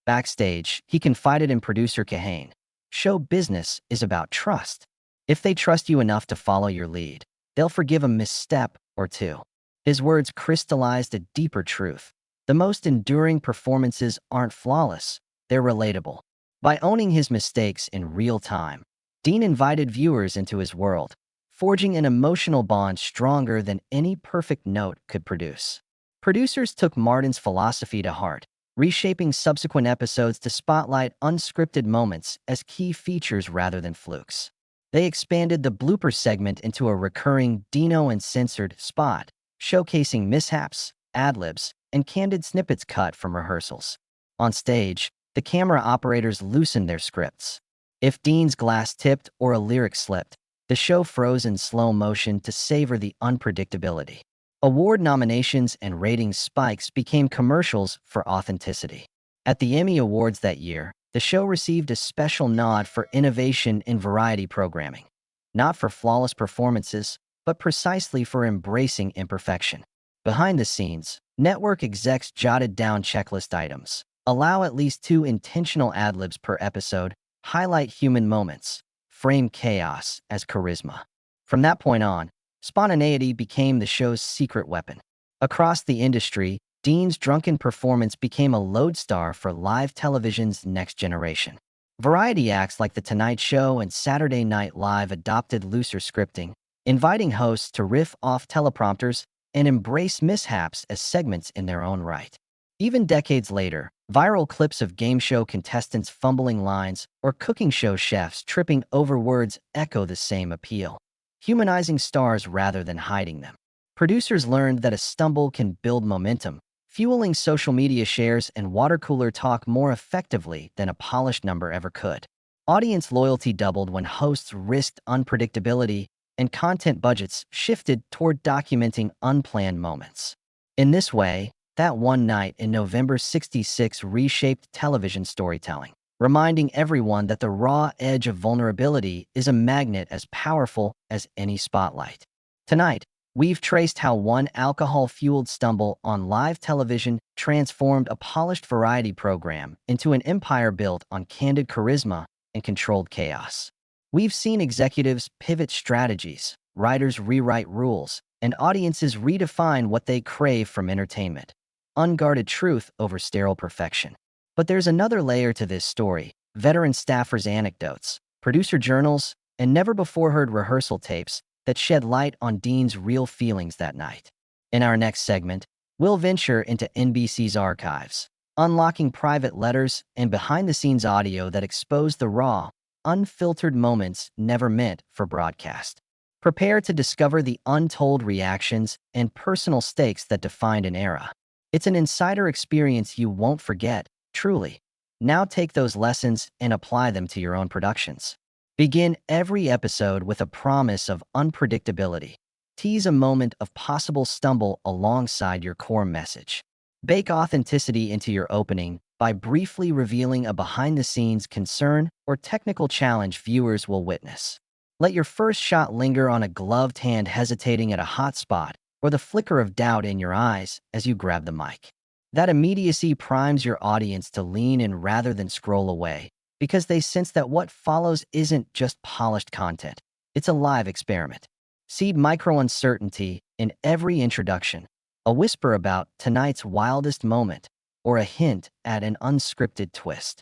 Backstage, he confided in producer Kahane, "Show business is about trust. If they trust you enough to follow your lead, they'll forgive a misstep or two." His words crystallized a deeper truth. The most enduring performances aren't flawless, they're relatable. By owning his mistakes in real time, Dean invited viewers into his world, forging an emotional bond stronger than any perfect note could produce. Producers took Martin's philosophy to heart, reshaping subsequent episodes to spotlight unscripted moments as key features rather than flukes. They expanded the blooper segment into a recurring Dino Uncensored spot, showcasing mishaps, ad-libs, and candid snippets cut from rehearsals. On stage, the camera operators loosened their scripts. If Dean's glass tipped or a lyric slipped, the show froze in slow motion to savor the unpredictability. Award nominations and ratings spikes became commercials for authenticity. At the Emmy Awards that year, the show received a special nod for innovation in variety programming. Not for flawless performances, but precisely for embracing imperfection. Behind the scenes, network execs jotted down checklist items. Allow at least 2 intentional ad-libs per episode, highlight human moments, frame chaos as charisma. From that point on, spontaneity became the show's secret weapon. Across the industry, Dean's drunken performance became a lodestar for live television's next generation. Variety acts like The Tonight Show and Saturday Night Live adopted looser scripting, inviting hosts to riff off teleprompters and embrace mishaps as segments in their own right. Even decades later, viral clips of game show contestants fumbling lines or cooking show chefs tripping over words echo the same appeal, humanizing stars rather than hiding them. Producers learned that a stumble can build momentum, fueling social media shares and water cooler talk more effectively than a polished number ever could. Audience loyalty doubled when hosts risked unpredictability and content budgets shifted toward documenting unplanned moments. In this way, That One Night in November '66 reshaped television storytelling, reminding everyone that the raw edge of vulnerability is a magnet as powerful as any spotlight. Tonight, we've traced how one alcohol-fueled stumble on live television transformed a polished variety program into an empire built on candid charisma and controlled chaos. We've seen executives pivot strategies, writers rewrite rules, and audiences redefine what they crave from entertainment. Unguarded truth over sterile perfection. But there's another layer to this story: veteran staffers' anecdotes, producer journals, and never-before-heard rehearsal tapes that shed light on Dean's real feelings that night. In our next segment, we'll venture into NBC's archives, unlocking private letters and behind-the-scenes audio that expose the raw, unfiltered moments never meant for broadcast. Prepare to discover the untold reactions and personal stakes that defined an era. It's an insider experience you won't forget, truly. Now take those lessons and apply them to your own productions. Begin every episode with a promise of unpredictability. Tease a moment of possible stumble alongside your core message. Bake authenticity into your opening by briefly revealing a behind-the-scenes concern or technical challenge viewers will witness. Let your first shot linger on a gloved hand hesitating at a hot spot, or the flicker of doubt in your eyes as you grab the mic. That immediacy primes your audience to lean in rather than scroll away, because they sense that what follows isn't just polished content. It's a live experiment. Seed micro-uncertainty in every introduction, a whisper about tonight's wildest moment, or a hint at an unscripted twist.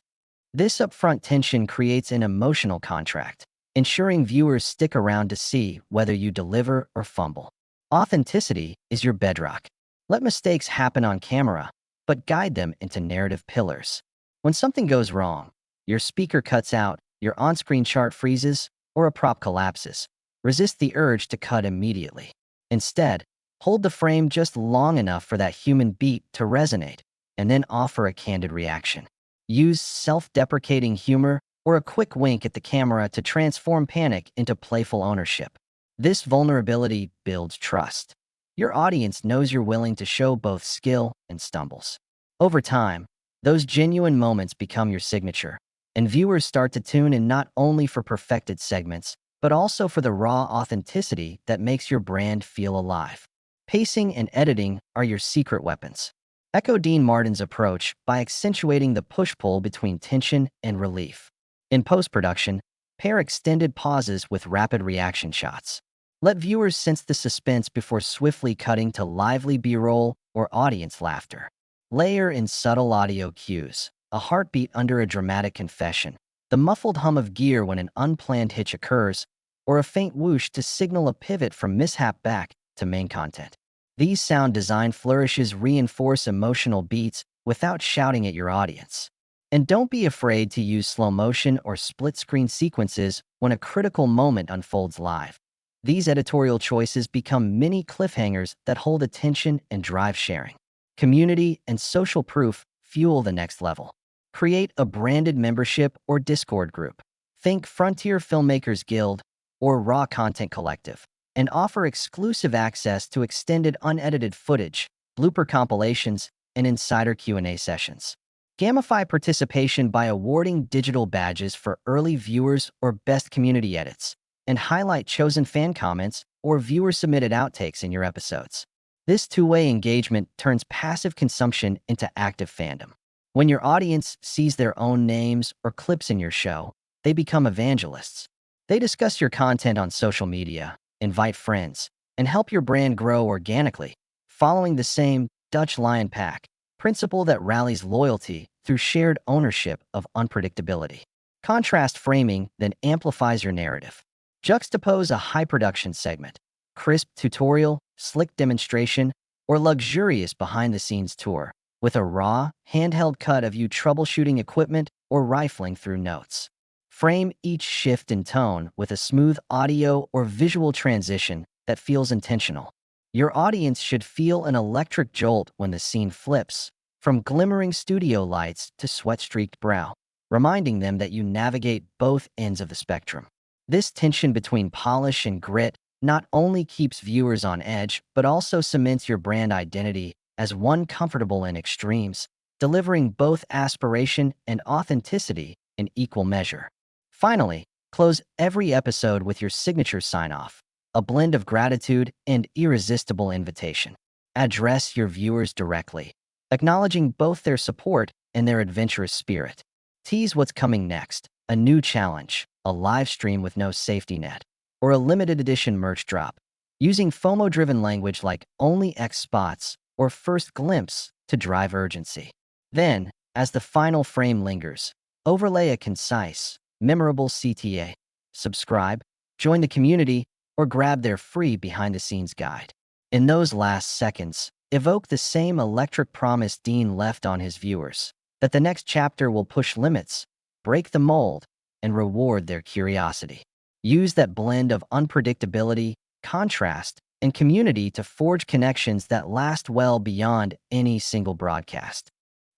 This upfront tension creates an emotional contract, ensuring viewers stick around to see whether you deliver or fumble. Authenticity is your bedrock. Let mistakes happen on camera, but guide them into narrative pillars. When something goes wrong, your speaker cuts out, your on-screen chart freezes, or a prop collapses, resist the urge to cut immediately. Instead, hold the frame just long enough for that human beat to resonate, and then offer a candid reaction. Use self-deprecating humor or a quick wink at the camera to transform panic into playful ownership. This vulnerability builds trust. Your audience knows you're willing to show both skill and stumbles. Over time, those genuine moments become your signature, and viewers start to tune in not only for perfected segments, but also for the raw authenticity that makes your brand feel alive. Pacing and editing are your secret weapons. Echo Dean Martin's approach by accentuating the push-pull between tension and relief. In post-production, pair extended pauses with rapid reaction shots. Let viewers sense the suspense before swiftly cutting to lively B-roll or audience laughter. Layer in subtle audio cues, a heartbeat under a dramatic confession, the muffled hum of gear when an unplanned hitch occurs, or a faint whoosh to signal a pivot from mishap back to main content. These sound design flourishes reinforce emotional beats without shouting at your audience. And don't be afraid to use slow motion or split-screen sequences when a critical moment unfolds live. These editorial choices become mini cliffhangers that hold attention and drive sharing. Community and social proof fuel the next level. Create a branded membership or Discord group. Think Frontier Filmmakers Guild or Raw Content Collective, and offer exclusive access to extended unedited footage, blooper compilations, and insider Q&A sessions. Gamify participation by awarding digital badges for early viewers or best community edits, and highlight chosen fan comments or viewer-submitted outtakes in your episodes. This two-way engagement turns passive consumption into active fandom. When your audience sees their own names or clips in your show, they become evangelists. They discuss your content on social media, invite friends, and help your brand grow organically, following the same Dutch lion pack principle that rallies loyalty through shared ownership of unpredictability. Contrast framing then amplifies your narrative. Juxtapose a high-production segment, crisp tutorial, slick demonstration, or luxurious behind-the-scenes tour with a raw, handheld cut of you troubleshooting equipment or rifling through notes. Frame each shift in tone with a smooth audio or visual transition that feels intentional. Your audience should feel an electric jolt when the scene flips, from glimmering studio lights to sweat-streaked brow, reminding them that you navigate both ends of the spectrum. This tension between polish and grit not only keeps viewers on edge, but also cements your brand identity as one comfortable in extremes, delivering both aspiration and authenticity in equal measure. Finally, close every episode with your signature sign-off, a blend of gratitude and irresistible invitation. Address your viewers directly, acknowledging both their support and their adventurous spirit. Tease what's coming next, a new challenge, a live stream with no safety net, or a limited edition merch drop, using FOMO-driven language like only X spots or first glimpse to drive urgency. Then, as the final frame lingers, overlay a concise, memorable CTA. Subscribe, join the community, or grab their free behind-the-scenes guide. In those last seconds, evoke the same electric promise Dean left on his viewers, that the next chapter will push limits, break the mold, and reward their curiosity. Use that blend of unpredictability, contrast, and community to forge connections that last well beyond any single broadcast.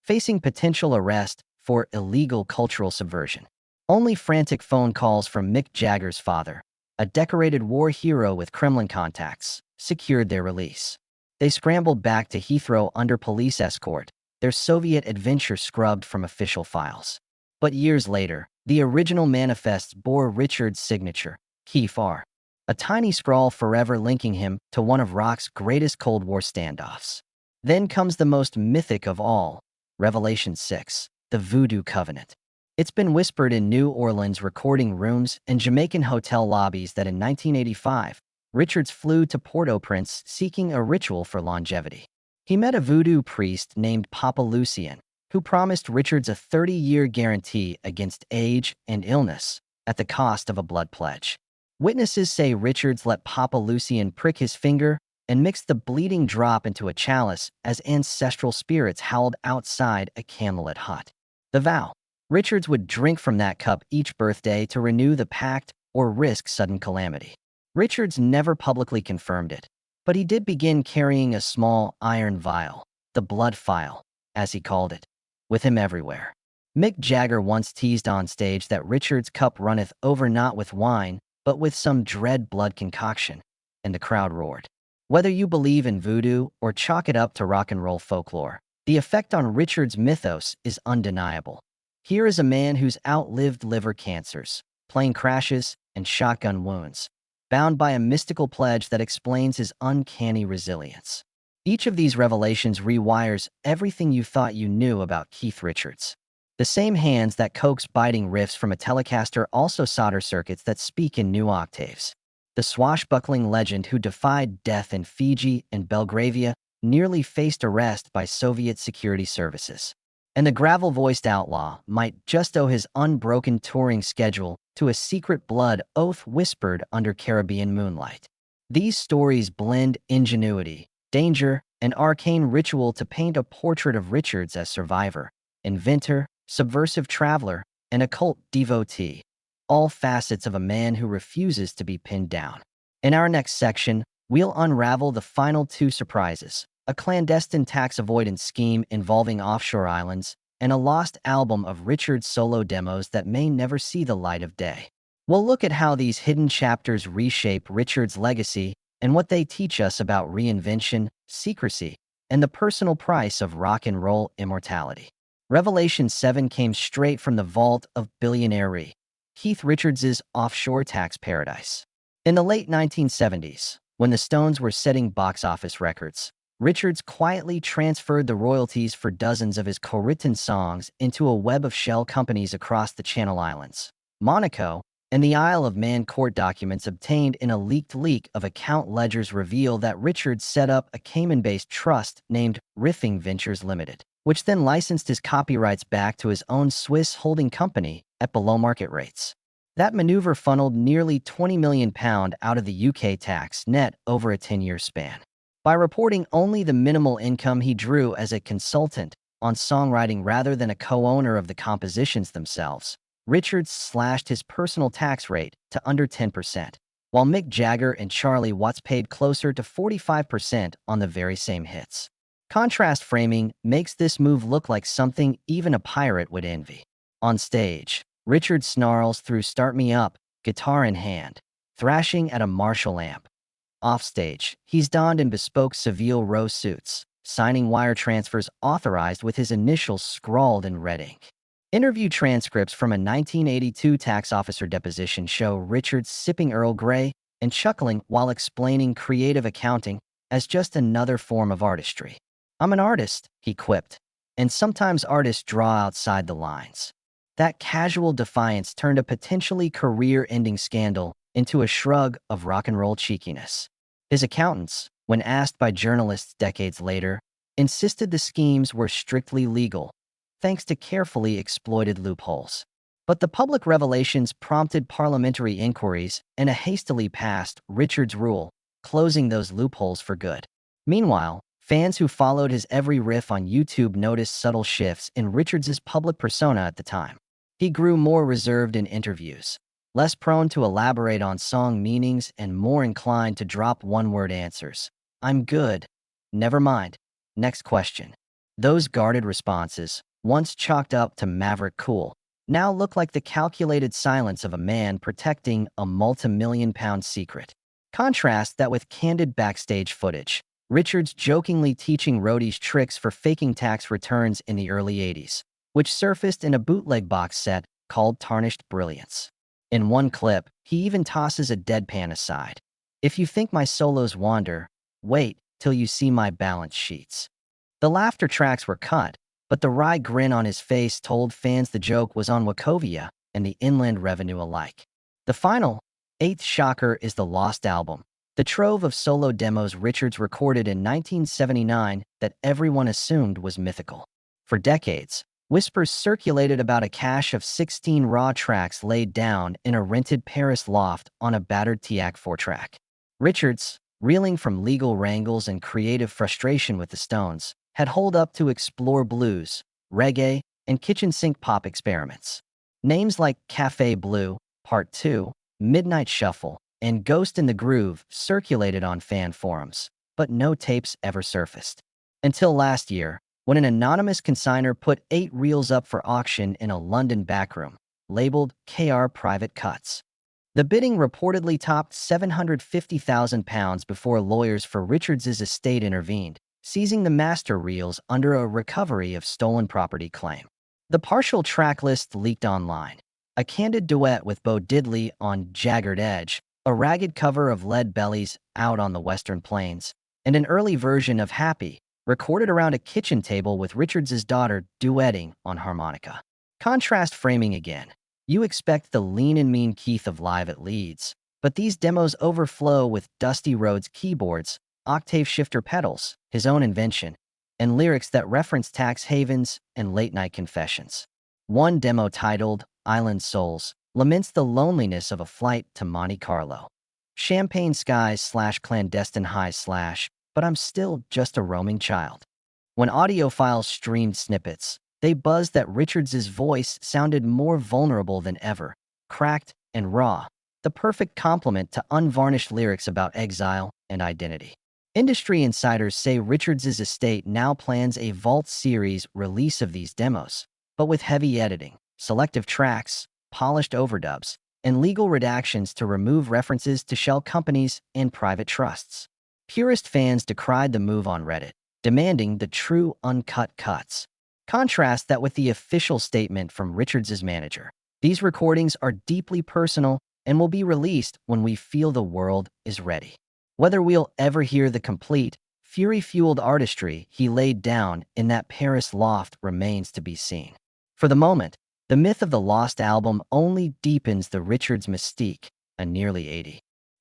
Facing potential arrest for illegal cultural subversion. Only frantic phone calls from Mick Jagger's father, a decorated war hero with Kremlin contacts, secured their release. They scrambled back to Heathrow under police escort, their Soviet adventure scrubbed from official files. But years later, the original manifests bore Richard's signature, Keef R, a tiny scrawl forever linking him to one of rock's greatest Cold War standoffs. Then comes the most mythic of all, Revelation 6, the Voodoo Covenant. It's been whispered in New Orleans recording rooms and Jamaican hotel lobbies that in 1985, Richards flew to Port-au-Prince seeking a ritual for longevity. He met a voodoo priest named Papa Lucien, who promised Richards a 30-year guarantee against age and illness at the cost of a blood pledge. Witnesses say Richards let Papa Lucien prick his finger and mix the bleeding drop into a chalice as ancestral spirits howled outside a candlelit hut. The vow: Richards would drink from that cup each birthday to renew the pact or risk sudden calamity. Richards never publicly confirmed it, but he did begin carrying a small iron vial, the blood phial, as he called it, with him everywhere. Mick Jagger once teased on stage that Richards' cup runneth over not with wine, but with some dread blood concoction, and the crowd roared. Whether you believe in voodoo or chalk it up to rock and roll folklore, the effect on Richards' mythos is undeniable. Here is a man who's outlived liver cancers, plane crashes, and shotgun wounds, bound by a mystical pledge that explains his uncanny resilience. Each of these revelations rewires everything you thought you knew about Keith Richards. The same hands that coax biting riffs from a Telecaster also solder circuits that speak in new octaves. The swashbuckling legend who defied death in Fiji and Belgravia nearly faced arrest by Soviet security services. And the gravel-voiced outlaw might just owe his unbroken touring schedule to a secret blood oath whispered under Caribbean moonlight. These stories blend ingenuity, danger, and arcane ritual to paint a portrait of Richards as survivor, inventor, subversive traveler, and occult devotee, all facets of a man who refuses to be pinned down. In our next section, we'll unravel the final two surprises: a clandestine tax avoidance scheme involving offshore islands, and a lost album of Richard's solo demos that may never see the light of day. We'll look at how these hidden chapters reshape Richard's legacy and what they teach us about reinvention, secrecy, and the personal price of rock and roll immortality. Revelation 7 came straight from the vault of billionaire Keith Richards' offshore tax paradise. In the late 1970s, when the Stones were setting box office records, Richards quietly transferred the royalties for dozens of his co-written songs into a web of shell companies across the Channel Islands, Monaco, and the Isle of Man. Court documents obtained in a leaked leak of account ledgers reveal that Richards set up a Cayman-based trust named Riffing Ventures Limited, which then licensed his copyrights back to his own Swiss holding company at below-market rates. That maneuver funneled nearly £20 million out of the UK tax net over a 10-year span. By reporting only the minimal income he drew as a consultant on songwriting rather than a co-owner of the compositions themselves, Richards slashed his personal tax rate to under 10%, while Mick Jagger and Charlie Watts paid closer to 45% on the very same hits. Contrast framing makes this move look like something even a pirate would envy. On stage, Richards snarls through Start Me Up, guitar in hand, thrashing at a Marshall amp. Offstage, he's donned in bespoke Seville Row suits, signing wire transfers authorized with his initials scrawled in red ink. Interview transcripts from a 1982 tax officer deposition show Richards sipping Earl Grey and chuckling while explaining creative accounting as just another form of artistry. "I'm an artist," he quipped, "and sometimes artists draw outside the lines." That casual defiance turned a potentially career-ending scandal into a shrug of rock and roll cheekiness. His accountants, when asked by journalists decades later, insisted the schemes were strictly legal, thanks to carefully exploited loopholes. But the public revelations prompted parliamentary inquiries and a hastily passed Richards rule, closing those loopholes for good. Meanwhile, fans who followed his every riff on YouTube noticed subtle shifts in Richards' public persona at the time. He grew more reserved in interviews, less prone to elaborate on song meanings and more inclined to drop one-word answers. "I'm good. Never mind. Next question." Those guarded responses, once chalked up to maverick cool, now look like the calculated silence of a man protecting a multi-million-pound secret. Contrast that with candid backstage footage, Richards jokingly teaching roadies tricks for faking tax returns in the early 80s, which surfaced in a bootleg box set called Tarnished Brilliance. In one clip, he even tosses a deadpan aside. "If you think my solos wander, wait till you see my balance sheets." The laughter tracks were cut, but the wry grin on his face told fans the joke was on Wachovia and the inland revenue alike. The final, eighth shocker is the Lost Album, the trove of solo demos Richards recorded in 1979 that everyone assumed was mythical. For decades, whispers circulated about a cache of 16 raw tracks laid down in a rented Paris loft on a battered TIAC 4-track. Richards, reeling from legal wrangles and creative frustration with the Stones, had holed up to explore blues, reggae, and kitchen sink pop experiments. Names like Café Blue, Part 2, Midnight Shuffle, and Ghost in the Groove circulated on fan forums, but no tapes ever surfaced. Until last year, when an anonymous consignor put 8 reels up for auction in a London backroom, labeled KR Private Cuts. The bidding reportedly topped £750,000 before lawyers for Richards' estate intervened, seizing the master reels under a recovery of stolen property claim. The partial track list leaked online. A candid duet with Bo Diddley on Jagged Edge, a ragged cover of Lead Belly's Out on the Western Plains, and an early version of Happy, recorded around a kitchen table with Richards' daughter duetting on harmonica. Contrast framing again. You expect the lean and mean Keith of Live at Leeds, but these demos overflow with Dusty Rhodes keyboards, octave shifter pedals, his own invention, and lyrics that reference tax havens and late-night confessions. One demo titled Island Souls laments the loneliness of a flight to Monte Carlo. Champagne skies / clandestine highs / but I'm still just a roaming child. When audiophiles streamed snippets, they buzzed that Richards' voice sounded more vulnerable than ever, cracked and raw, the perfect complement to unvarnished lyrics about exile and identity. Industry insiders say Richards' estate now plans a Vault series release of these demos, but with heavy editing, selective tracks, polished overdubs, and legal redactions to remove references to shell companies and private trusts. Purist fans decried the move on Reddit, demanding the true uncut cuts. Contrast that with the official statement from Richards' manager. These recordings are deeply personal and will be released when we feel the world is ready. Whether we'll ever hear the complete, fury-fueled artistry he laid down in that Paris loft remains to be seen. For the moment, the myth of the lost album only deepens the Richards mystique, a nearly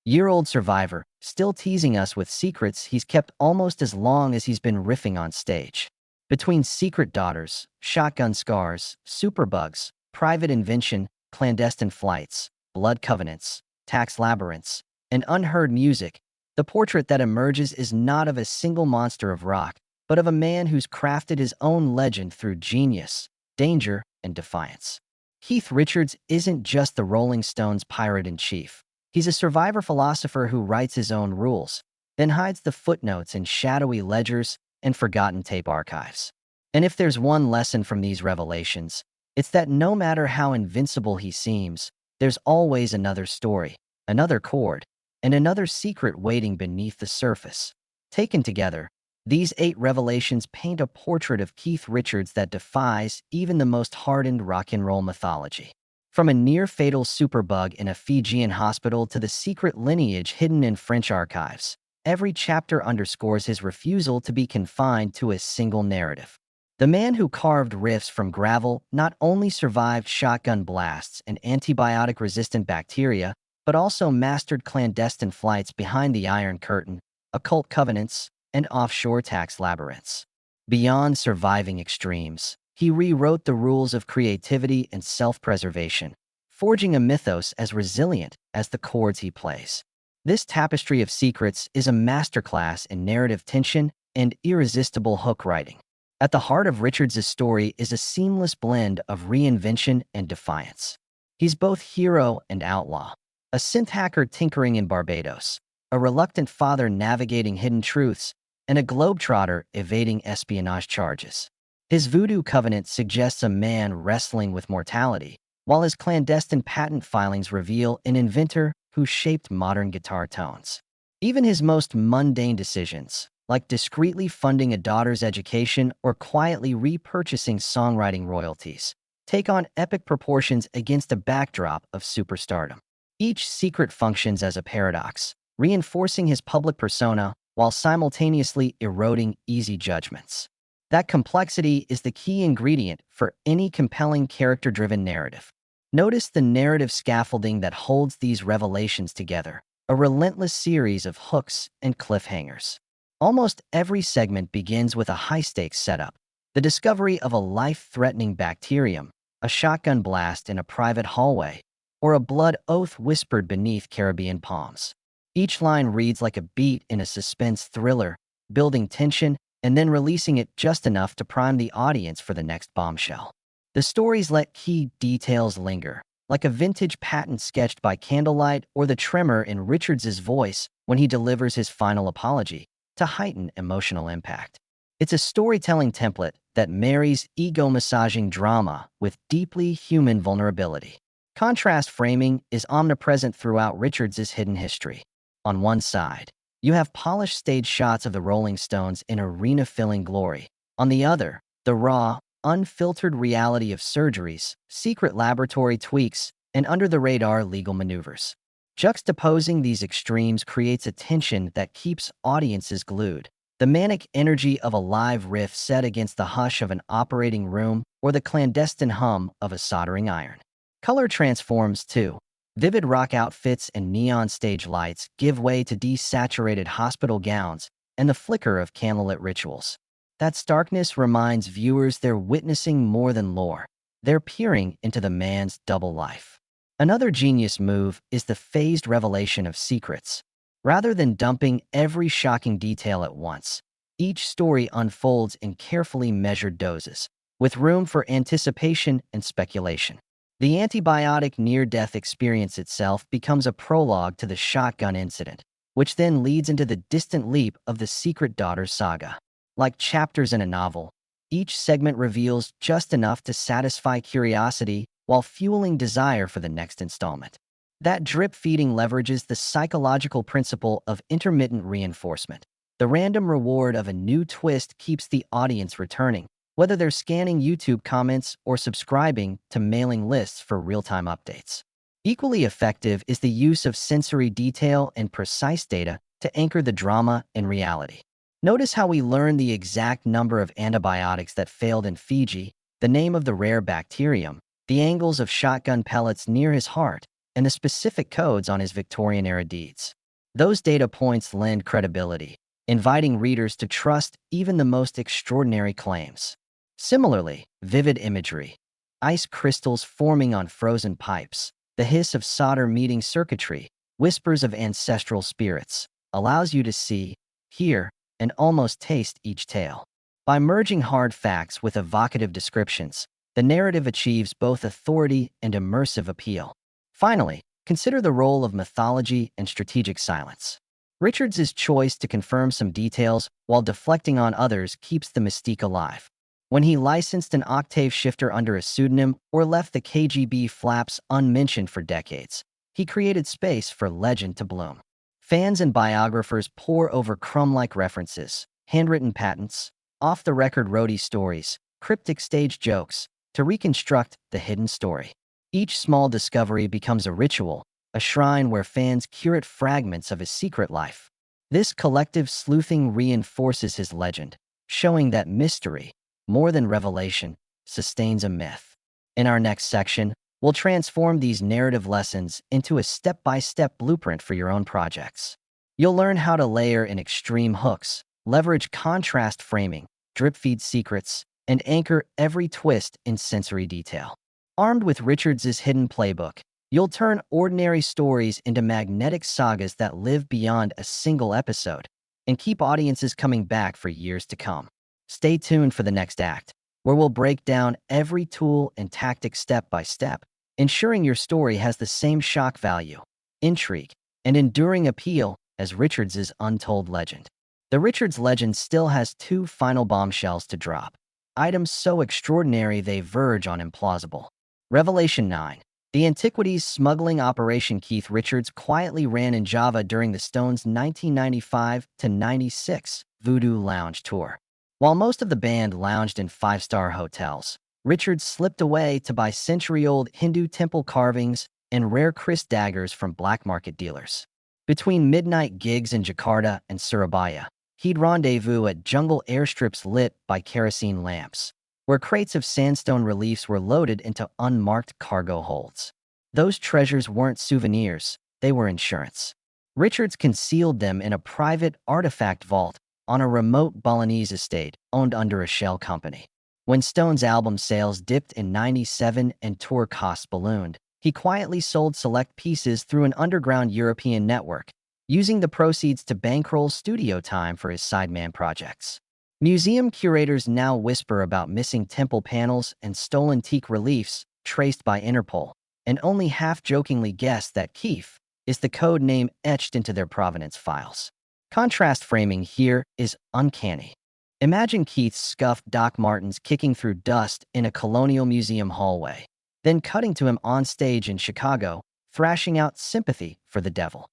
80-year-old survivor, still teasing us with secrets he's kept almost as long as he's been riffing on stage. Between Secret Daughters, Shotgun Scars, Superbugs, Private Invention, Clandestine Flights, Blood Covenants, Tax Labyrinths, and Unheard Music, the portrait that emerges is not of a single monster of rock, but of a man who's crafted his own legend through genius, danger, and defiance. Keith Richards isn't just the Rolling Stones' pirate-in-chief. He's a survivor philosopher who writes his own rules, then hides the footnotes in shadowy ledgers and forgotten tape archives. And if there's one lesson from these revelations, it's that no matter how invincible he seems, there's always another story, another chord, and another secret waiting beneath the surface. Taken together, these 8 revelations paint a portrait of Keith Richards that defies even the most hardened rock and roll mythology. From a near-fatal superbug in a Fijian hospital to the secret lineage hidden in French archives, every chapter underscores his refusal to be confined to a single narrative. The man who carved riffs from gravel not only survived shotgun blasts and antibiotic-resistant bacteria, but also mastered clandestine flights behind the Iron Curtain, occult covenants, and offshore tax labyrinths. Beyond surviving extremes, he rewrote the rules of creativity and self-preservation, forging a mythos as resilient as the chords he plays. This tapestry of secrets is a masterclass in narrative tension and irresistible hook writing. At the heart of Richards' story is a seamless blend of reinvention and defiance. He's both hero and outlaw, a synth hacker tinkering in Barbados, a reluctant father navigating hidden truths, and a globetrotter evading espionage charges. His voodoo covenant suggests a man wrestling with mortality, while his clandestine patent filings reveal an inventor who shaped modern guitar tones. Even his most mundane decisions, like discreetly funding a daughter's education or quietly repurchasing songwriting royalties, take on epic proportions against a backdrop of superstardom. Each secret functions as a paradox, reinforcing his public persona while simultaneously eroding easy judgments. That complexity is the key ingredient for any compelling character-driven narrative. Notice the narrative scaffolding that holds these revelations together, a relentless series of hooks and cliffhangers. Almost every segment begins with a high-stakes setup, the discovery of a life-threatening bacterium, a shotgun blast in a private hallway, or a blood oath whispered beneath Caribbean palms. Each line reads like a beat in a suspense thriller, building tension and then releasing it just enough to prime the audience for the next bombshell. The stories let key details linger, like a vintage patent sketched by candlelight or the tremor in Richards' voice when he delivers his final apology, to heighten emotional impact. It's a storytelling template that marries ego-massaging drama with deeply human vulnerability. Contrast framing is omnipresent throughout Richards' hidden history. On one side, you have polished stage shots of the Rolling Stones in arena-filling glory. On the other, the raw, unfiltered reality of surgeries, secret laboratory tweaks, and under-the-radar legal maneuvers. Juxtaposing these extremes creates a tension that keeps audiences glued. The manic energy of a live riff set against the hush of an operating room or the clandestine hum of a soldering iron. Color transforms too. Vivid rock outfits and neon stage lights give way to desaturated hospital gowns and the flicker of candlelit rituals. That starkness reminds viewers they're witnessing more than lore. They're peering into the man's double life. Another genius move is the phased revelation of secrets. Rather than dumping every shocking detail at once, each story unfolds in carefully measured doses, with room for anticipation and speculation. The antibiotic near-death experience itself becomes a prologue to the shotgun incident, which then leads into the distant leap of the Secret Daughter saga. Like chapters in a novel, each segment reveals just enough to satisfy curiosity while fueling desire for the next installment. That drip feeding leverages the psychological principle of intermittent reinforcement. The random reward of a new twist keeps the audience returning, whether they're scanning YouTube comments or subscribing to mailing lists for real-time updates. Equally effective is the use of sensory detail and precise data to anchor the drama and reality. Notice how we learn the exact number of antibiotics that failed in Fiji, the name of the rare bacterium, the angles of shotgun pellets near his heart, and the specific codes on his Victorian-era deeds. Those data points lend credibility, inviting readers to trust even the most extraordinary claims. Similarly, vivid imagery, ice crystals forming on frozen pipes, the hiss of solder meeting circuitry, whispers of ancestral spirits, allows you to see, hear, and almost taste each tale. By merging hard facts with evocative descriptions, the narrative achieves both authority and immersive appeal. Finally, consider the role of mythology and strategic silence. Richards's choice to confirm some details while deflecting on others keeps the mystique alive. When he licensed an octave shifter under a pseudonym or left the KGB flaps unmentioned for decades, he created space for legend to bloom. Fans and biographers pore over crumb-like references, handwritten patents, off-the-record roadie stories, cryptic stage jokes, to reconstruct the hidden story. Each small discovery becomes a ritual, a shrine where fans curate fragments of his secret life. This collective sleuthing reinforces his legend, showing that mystery, more than revelation, sustains a myth. In our next section, we'll transform these narrative lessons into a step-by-step blueprint for your own projects. You'll learn how to layer in extreme hooks, leverage contrast framing, drip-feed secrets, and anchor every twist in sensory detail. Armed with Richards's hidden playbook, you'll turn ordinary stories into magnetic sagas that live beyond a single episode and keep audiences coming back for years to come. Stay tuned for the next act, where we'll break down every tool and tactic step by step, ensuring your story has the same shock value, intrigue, and enduring appeal as Richards's untold legend. The Richards legend still has two final bombshells to drop, items so extraordinary they verge on implausible. Revelation 9. The Antiquities smuggling operation. Keith Richards quietly ran in Java during the Stones' 1995-96 Voodoo Lounge tour. While most of the band lounged in five-star hotels, Richards slipped away to buy century-old Hindu temple carvings and rare Chris daggers from black market dealers. Between midnight gigs in Jakarta and Surabaya, he'd rendezvous at jungle airstrips lit by kerosene lamps, where crates of sandstone reliefs were loaded into unmarked cargo holds. Those treasures weren't souvenirs, they were insurance. Richards concealed them in a private artifact vault on a remote Balinese estate owned under a shell company. When Stone's album sales dipped in '97 and tour costs ballooned, he quietly sold select pieces through an underground European network, using the proceeds to bankroll studio time for his sideman projects. Museum curators now whisper about missing temple panels and stolen teak reliefs traced by Interpol, and only half-jokingly guess that Keith is the code name etched into their provenance files. Contrast framing here is uncanny. Imagine Keith's scuffed Doc Martens kicking through dust in a colonial museum hallway, then cutting to him on stage in Chicago, thrashing out sympathy for the devil.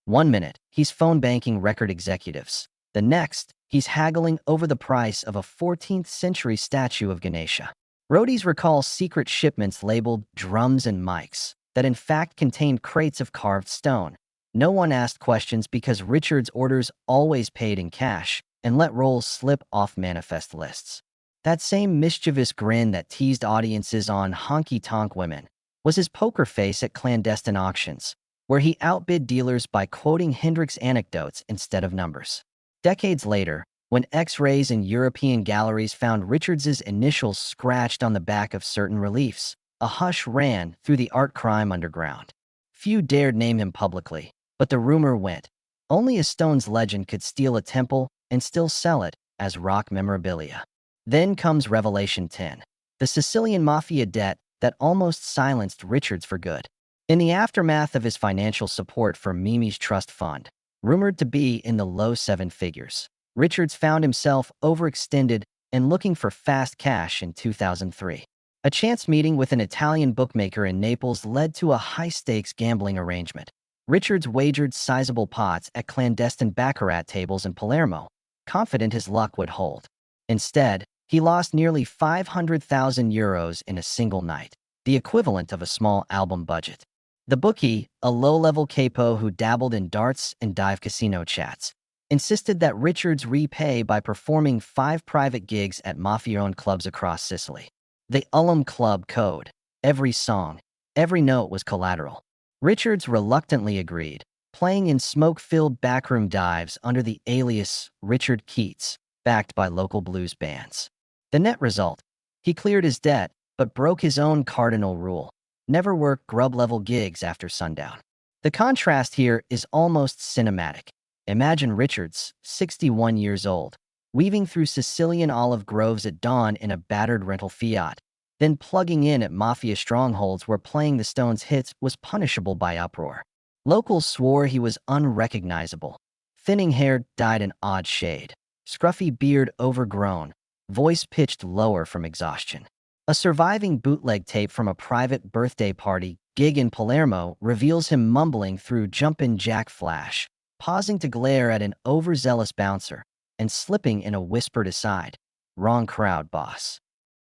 One minute, he's phone banking record executives. The next, he's haggling over the price of a 14th century statue of Ganesha. Roadies recall secret shipments labeled drums and mics, that in fact contained crates of carved stone. No one asked questions because Richard's orders always paid in cash and let rolls slip off manifest lists. That same mischievous grin that teased audiences on honky-tonk women was his poker face at clandestine auctions, where he outbid dealers by quoting Hendrix anecdotes instead of numbers. Decades later, when X-rays in European galleries found Richards's initials scratched on the back of certain reliefs, a hush ran through the art crime underground. Few dared name him publicly, but the rumor went. Only a Stones legend could steal a temple and still sell it as rock memorabilia. Then comes Revelation 10, the Sicilian mafia debt that almost silenced Richards for good. In the aftermath of his financial support for Mimi's trust fund, rumored to be in the low seven figures, Richards found himself overextended and looking for fast cash in 2003. A chance meeting with an Italian bookmaker in Naples led to a high-stakes gambling arrangement. Richards wagered sizable pots at clandestine baccarat tables in Palermo, confident his luck would hold. Instead, he lost nearly 500,000 euros in a single night, the equivalent of a small album budget. The bookie, a low-level capo who dabbled in darts and dive casino chats, insisted that Richards repay by performing 5 private gigs at mafia-owned clubs across Sicily. The Ullum Club code. Every song, every note was collateral. Richards reluctantly agreed, playing in smoke-filled backroom dives under the alias Richard Keats, backed by local blues bands. The net result? He cleared his debt, but broke his own cardinal rule: never work grub-level gigs after sundown. The contrast here is almost cinematic. Imagine Richards, 61 years old, weaving through Sicilian olive groves at dawn in a battered rental Fiat, then plugging in at mafia strongholds where playing the Stones' hits was punishable by uproar. Locals swore he was unrecognizable. Thinning hair dyed an odd shade, scruffy beard overgrown, voice pitched lower from exhaustion. A surviving bootleg tape from a private birthday party gig in Palermo reveals him mumbling through Jumpin' Jack Flash, pausing to glare at an overzealous bouncer, and slipping in a whispered aside, "Wrong crowd, boss."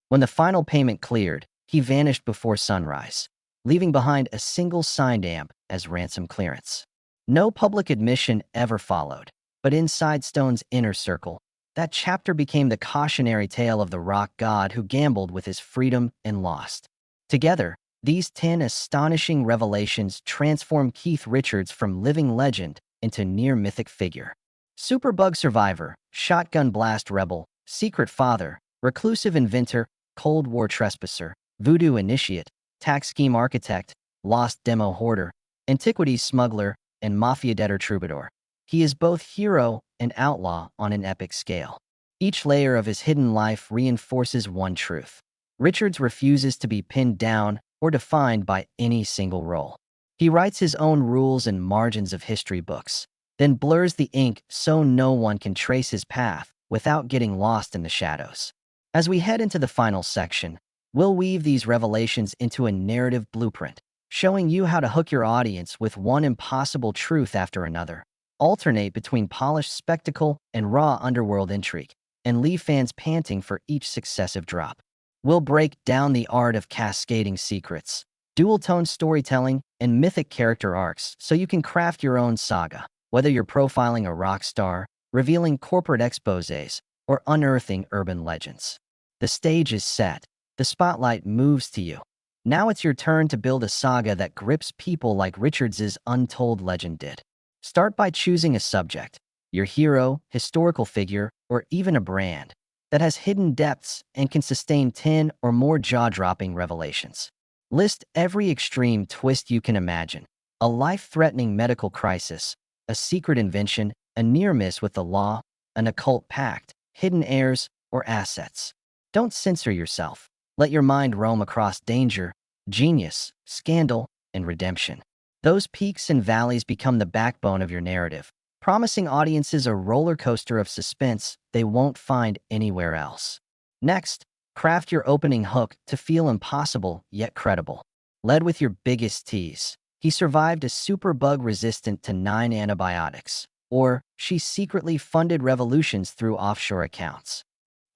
When the final payment cleared, he vanished before sunrise, leaving behind a single signed amp as ransom clearance. No public admission ever followed, but inside Stone's inner circle, that chapter became the cautionary tale of the rock god who gambled with his freedom and lost. Together, these 10 astonishing revelations transform Keith Richards from living legend into near-mythic figure. Superbug survivor, shotgun blast rebel, secret father, reclusive inventor, Cold War trespasser, voodoo initiate, tax scheme architect, lost demo hoarder, antiquities smuggler, and mafia debtor troubadour. He is both hero and outlaw on an epic scale. Each layer of his hidden life reinforces one truth: Richards refuses to be pinned down or defined by any single role. He writes his own rules and margins of history books, then blurs the ink so no one can trace his path without getting lost in the shadows. As we head into the final section, we'll weave these revelations into a narrative blueprint, showing you how to hook your audience with one impossible truth after another, alternate between polished spectacle and raw underworld intrigue, and leave fans panting for each successive drop. We'll break down the art of cascading secrets, dual-tone storytelling, and mythic character arcs so you can craft your own saga, whether you're profiling a rock star, revealing corporate exposés, or unearthing urban legends. The stage is set. The spotlight moves to you. Now it's your turn to build a saga that grips people like Richards's Untold legend did. Start by choosing a subject, your hero, historical figure, or even a brand that has hidden depths and can sustain 10 or more jaw-dropping revelations. List every extreme twist you can imagine: a life-threatening medical crisis, a secret invention, a near miss with the law, an occult pact, hidden heirs, or assets. Don't censor yourself. Let your mind roam across danger, genius, scandal, and redemption. Those peaks and valleys become the backbone of your narrative, promising audiences a roller coaster of suspense they won't find anywhere else. Next, craft your opening hook to feel impossible yet credible. Lead with your biggest tease: he survived a superbug resistant to 9 antibiotics, or she secretly funded revolutions through offshore accounts.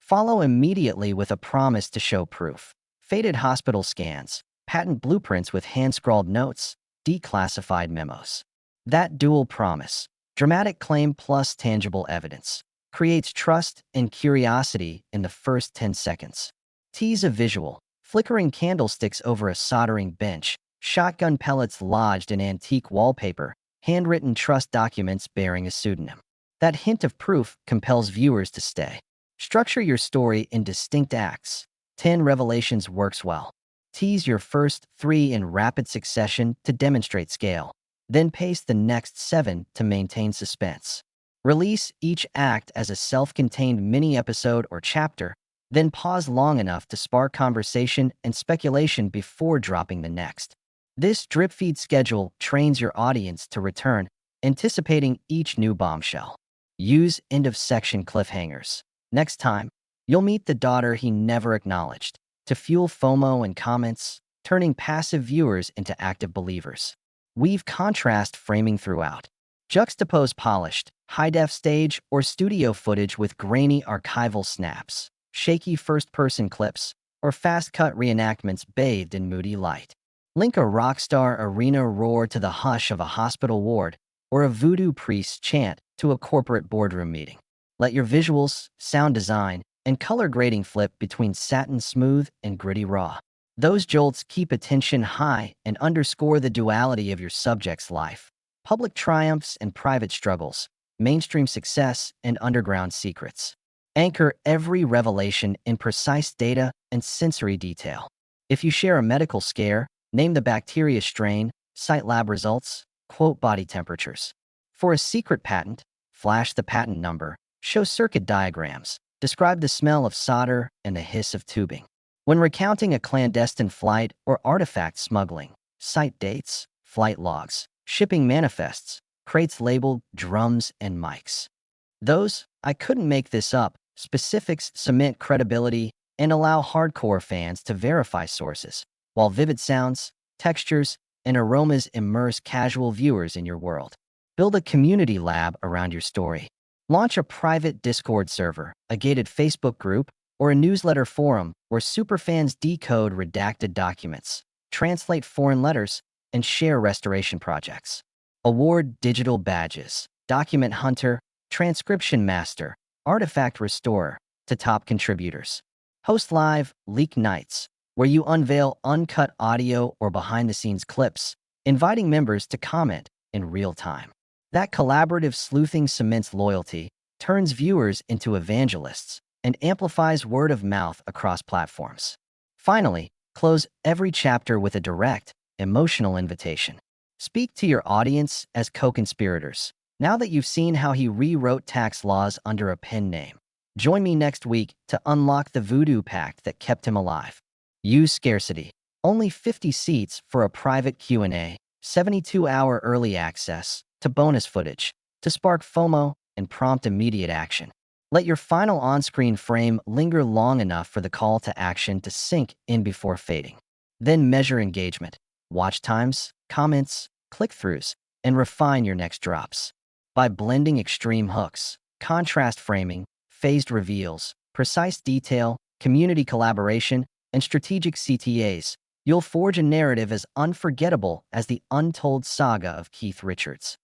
Follow immediately with a promise to show proof: faded hospital scans, patent blueprints with hand-scrawled notes, declassified memos. That dual promise, dramatic claim plus tangible evidence, creates trust and curiosity in the first 10 seconds. Tease a visual, flickering candlesticks over a soldering bench, shotgun pellets lodged in antique wallpaper, handwritten trust documents bearing a pseudonym. That hint of proof compels viewers to stay. Structure your story in distinct acts. 10 revelations works well. Tease your first 3 in rapid succession to demonstrate scale. Then pace the next 7 to maintain suspense. Release each act as a self-contained mini-episode or chapter, then pause long enough to spark conversation and speculation before dropping the next. This drip-feed schedule trains your audience to return, anticipating each new bombshell. Use end-of-section cliffhangers. Next time, you'll meet the daughter he never acknowledged, to fuel FOMO and comments, turning passive viewers into active believers. Weave contrast framing throughout. Juxtapose polished, high-def stage or studio footage with grainy archival snaps, shaky first-person clips, or fast-cut reenactments bathed in moody light. Link a Rockstar arena roar to the hush of a hospital ward, or a voodoo priest's chant to a corporate boardroom meeting. Let your visuals, sound design, and color grading flip between satin smooth and gritty raw. Those jolts keep attention high and underscore the duality of your subject's life. Public triumphs and private struggles, mainstream success and underground secrets. Anchor every revelation in precise data and sensory detail. If you share a medical scare, name the bacteria strain, cite lab results, quote body temperatures. For a secret patent, flash the patent number, show circuit diagrams, describe the smell of solder and the hiss of tubing. When recounting a clandestine flight or artifact smuggling, cite dates, flight logs, shipping manifests, crates labeled drums and mics. Those, I couldn't make this up, specifics cement credibility and allow hardcore fans to verify sources, while vivid sounds, textures, and aromas immerse casual viewers in your world. Build a community lab around your story. Launch a private Discord server, a gated Facebook group, or a newsletter forum where superfans decode redacted documents, translate foreign letters, and share restoration projects. Award digital badges, document hunter, transcription master, artifact restorer to top contributors. Host live leak nights, where you unveil uncut audio or behind-the-scenes clips, inviting members to comment in real time. That collaborative sleuthing cements loyalty, turns viewers into evangelists, and amplifies word of mouth across platforms. Finally, close every chapter with a direct, emotional invitation. Speak to your audience as co-conspirators. Now that you've seen how he rewrote tax laws under a pen name, join me next week to unlock the voodoo pact that kept him alive. Use scarcity. Only 50 seats for a private Q&A, 72-hour early access to bonus footage to spark FOMO and prompt immediate action. Let your final on-screen frame linger long enough for the call to action to sink in before fading. Then measure engagement, watch times, comments, click-throughs, and refine your next drops. By blending extreme hooks, contrast framing, phased reveals, precise detail, community collaboration, and strategic CTAs, you'll forge a narrative as unforgettable as the untold saga of Keith Richards.